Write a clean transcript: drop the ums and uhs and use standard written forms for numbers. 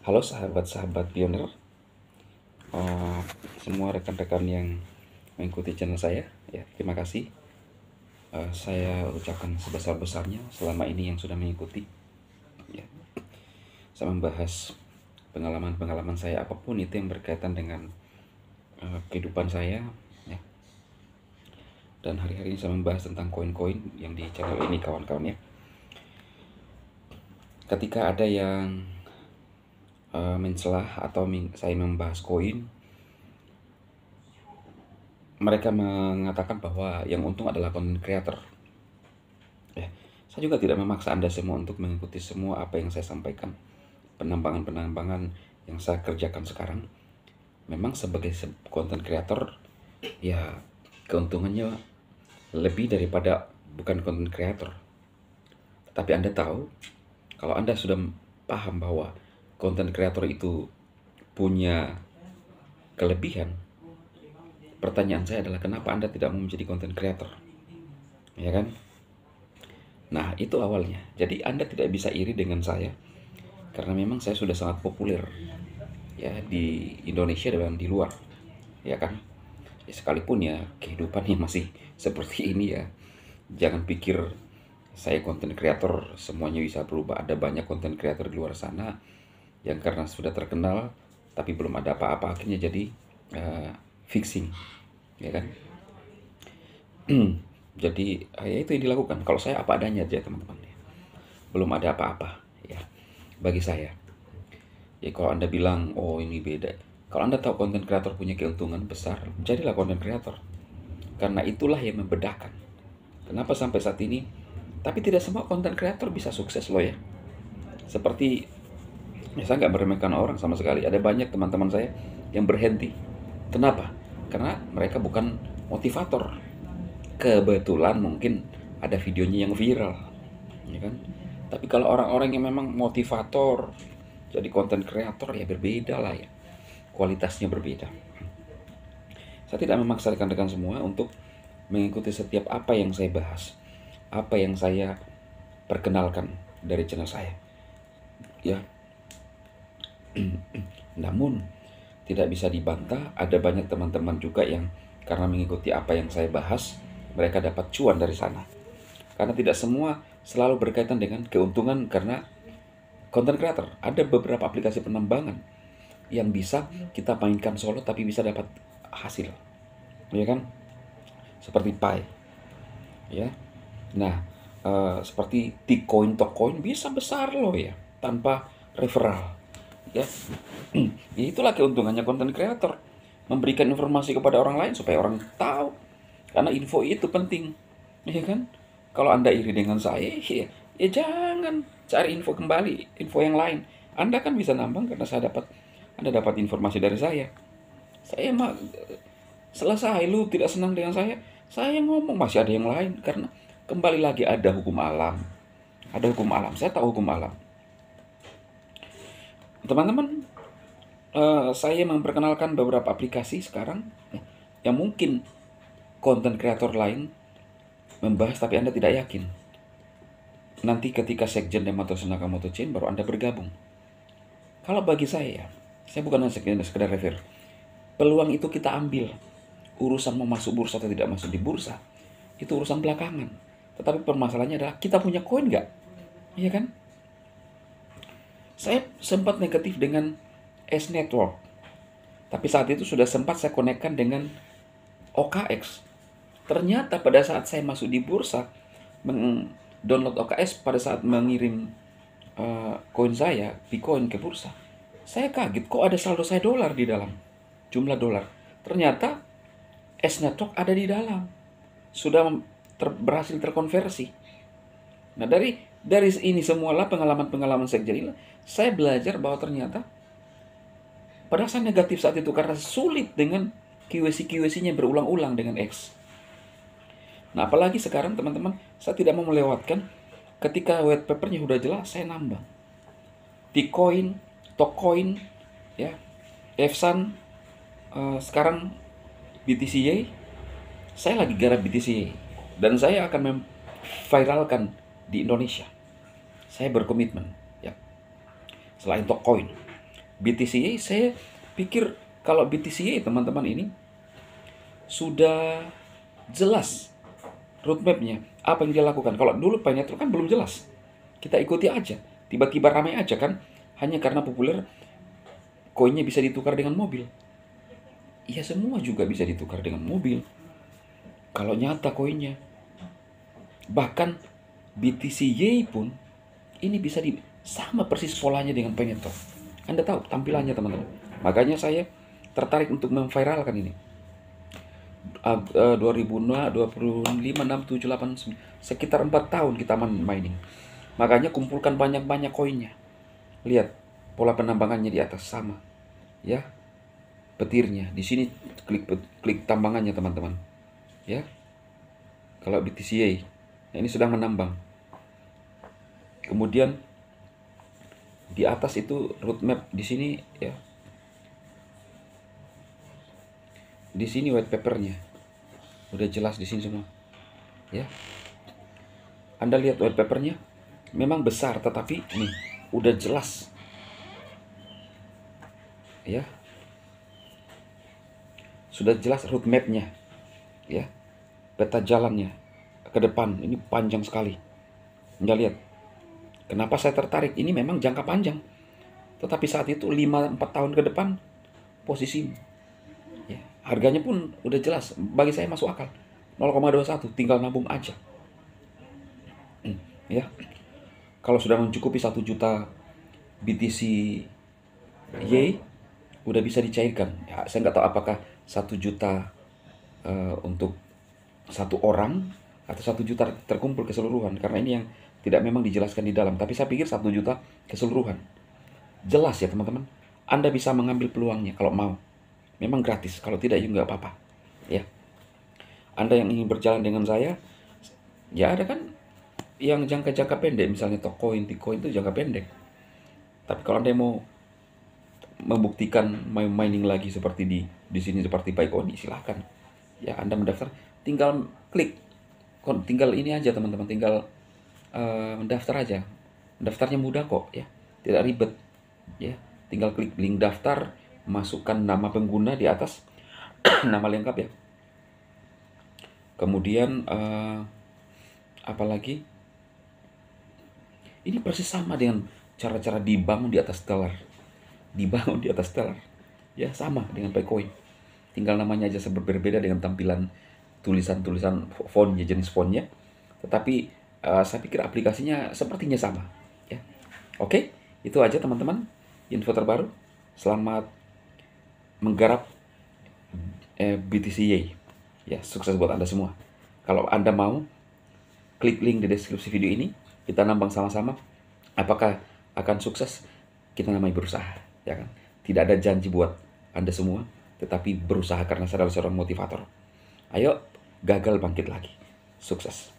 Halo sahabat-sahabat pioner, eh, semua rekan-rekan yang mengikuti channel saya, ya terima kasih. Saya ucapkan sebesar-besarnya selama ini yang sudah mengikuti. Ya, saya membahas pengalaman-pengalaman saya apapun itu yang berkaitan dengan kehidupan saya. Ya. Dan hari-hari ini saya membahas tentang koin-koin yang di channel ini kawan-kawan ya. Ketika ada yang mencelah atau saya membahas koin, mereka mengatakan bahwa yang untung adalah content creator. Ya, saya juga tidak memaksa Anda semua untuk mengikuti semua apa yang saya sampaikan. Penambangan-penambangan yang saya kerjakan sekarang, memang sebagai content creator, ya keuntungannya lebih daripada bukan content creator. Tapi Anda tahu, kalau Anda sudah paham bahwa content creator itu punya kelebihan, pertanyaan saya adalah kenapa Anda tidak mau menjadi content creator? Ya kan? Nah, itu awalnya. Jadi Anda tidak bisa iri dengan saya karena memang saya sudah sangat populer ya di Indonesia dan di luar. Ya kan? Ya, sekalipun ya kehidupannya masih seperti ini ya. Jangan pikir saya content creator semuanya bisa berubah. Ada banyak content creator di luar sana yang karena sudah terkenal tapi belum ada apa-apa akhirnya jadi fixing. Ya kan? Jadi ya itu yang dilakukan. Kalau saya apa adanya aja teman-teman, belum ada apa-apa ya bagi saya. Ya kalau Anda bilang oh ini beda, kalau Anda tahu konten kreator punya keuntungan besar, jadilah konten kreator. Karena itulah yang membedakan kenapa sampai saat ini. Tapi tidak semua konten kreator bisa sukses loh ya. Seperti ya, saya nggak meremehkan orang sama sekali. Ada banyak teman-teman saya yang berhenti. Kenapa? Karena mereka bukan motivator. Kebetulan mungkin ada videonya yang viral, ya kan? Tapi kalau orang-orang yang memang motivator, jadi konten kreator ya berbeda lah ya, kualitasnya berbeda. Saya tidak memaksa rekan-rekan semua untuk mengikuti setiap apa yang saya bahas, apa yang saya perkenalkan dari channel saya, ya. Namun tidak bisa dibantah, ada banyak teman-teman juga yang karena mengikuti apa yang saya bahas, mereka dapat cuan dari sana. Karena tidak semua selalu berkaitan dengan keuntungan karena content creator. Ada beberapa aplikasi penambangan yang bisa kita mainkan solo tapi bisa dapat hasil. Ya kan? Seperti Pi. Ya. Nah, seperti Tcoin, Tocoin bisa besar loh ya tanpa referral. Ya. Ya itulah keuntungannya content creator. Memberikan informasi kepada orang lain supaya orang tahu. Karena info itu penting. Ya kan? Kalau Anda iri dengan saya, ya jangan cari info kembali, info yang lain. Anda kan bisa nambang karena Anda dapat informasi dari saya. Saya mah selesai, lu tidak senang dengan saya ngomong masih ada yang lain karena kembali lagi ada hukum alam. Ada hukum alam, saya tahu hukum alam. Teman-teman, saya memperkenalkan beberapa aplikasi sekarang yang mungkin konten kreator lain membahas tapi Anda tidak yakin. Nanti ketika Sekjen Yamato Nakamoto Chain baru Anda bergabung. Kalau bagi saya bukan sekedar refer. Peluang itu kita ambil. Urusan mau masuk bursa atau tidak masuk di bursa, itu urusan belakangan. Tetapi permasalahannya adalah kita punya koin nggak? Iya kan? Saya sempat negatif dengan S Network. Tapi saat itu sudah sempat saya konekkan dengan OKX. Ternyata pada saat saya masuk di bursa, download OKX pada saat mengirim koin saya, Bitcoin ke bursa, saya kaget kok ada saldo saya dolar di dalam, jumlah dolar. Ternyata S Network ada di dalam, sudah berhasil terkonversi. Nah dari ini semualah pengalaman-pengalaman sekjen, saya belajar bahwa ternyata pada saat negatif saat itu karena sulit dengan QWC-QWC-nya berulang-ulang dengan X. Nah apalagi sekarang teman-teman, saya tidak mau melewatkan ketika white papernya udah jelas, saya nambah Bitcoin, Tocoin, ya, Efsan, sekarang BTCY. Saya lagi garap BTCY dan saya akan memviralkan di Indonesia. Saya berkomitmen, ya. Selain Tocoin, BTCA, saya pikir kalau BTCA teman-teman ini sudah jelas roadmapnya, apa yang dia lakukan. Kalau dulu Painetro kan belum jelas, kita ikuti aja, tiba-tiba ramai aja kan, hanya karena populer, koinnya bisa ditukar dengan mobil. Ya semua juga bisa ditukar dengan mobil, kalau nyata koinnya. Bahkan BTCY pun ini bisa sama persis polanya dengan Painetro. Anda tahu tampilannya teman-teman. Makanya saya tertarik untuk memviralkan ini. 2005, 6, 7, 8, 9, sekitar 4 tahun kita mining. Makanya kumpulkan banyak-banyak koinnya. Lihat pola penambangannya di atas sama, ya. Petirnya di sini, klik tambangannya teman-teman, ya. Kalau BTCA, nah ini sedang menambang. Kemudian di atas itu roadmap di sini, ya. Di sini white papernya udah jelas di sini semua, ya. Anda lihat white papernya memang besar, tetapi nih udah jelas, ya. Sudah jelas roadmapnya, ya. Peta jalannya ke depan ini panjang sekali. Anda lihat. Kenapa saya tertarik? Ini memang jangka panjang, tetapi saat itu 5-4 tahun ke depan posisi, ya, harganya pun udah jelas. Bagi saya masuk akal. 0,21, tinggal nabung aja. Ya. Kalau sudah mencukupi 1 juta BTC Y, udah bisa dicairkan. Ya, saya nggak tahu apakah 1 juta untuk satu orang atau 1 juta terkumpul keseluruhan, karena ini yang tidak memang dijelaskan di dalam. Tapi saya pikir 1 juta keseluruhan. Jelas ya teman-teman. Anda bisa mengambil peluangnya kalau mau. Memang gratis, kalau tidak juga nggak apa-apa, ya. Anda yang ingin berjalan dengan saya, ya ada kan yang jangka pendek, misalnya Tokoin, Tikoin itu jangka pendek. Tapi kalau Anda mau membuktikan mining lagi seperti di sini seperti Bitcoin, silahkan. Ya, Anda mendaftar, tinggal klik, tinggal ini aja teman-teman, tinggal mendaftar aja. Daftarnya mudah kok, ya, tidak ribet, ya. Tinggal klik link daftar, masukkan nama pengguna di atas, nama lengkap, ya. Kemudian apalagi, ini persis sama dengan cara-cara dibangun di atas Stellar, ya, sama dengan Bitcoin. Tinggal namanya aja berbeda dengan tampilan tulisan-tulisan fontnya, jenis fontnya, tetapi saya pikir aplikasinya sepertinya sama, ya. Oke, itu aja teman-teman info terbaru. Selamat menggarap BTCY, ya. Sukses buat Anda semua. Kalau Anda mau, klik link di deskripsi video ini, kita nambang sama-sama. Apakah akan sukses? Kita namanya berusaha, ya kan. Tidak ada janji buat Anda semua, tetapi berusaha karena saya adalah seorang motivator. Ayo, gagal bangkit lagi. Sukses.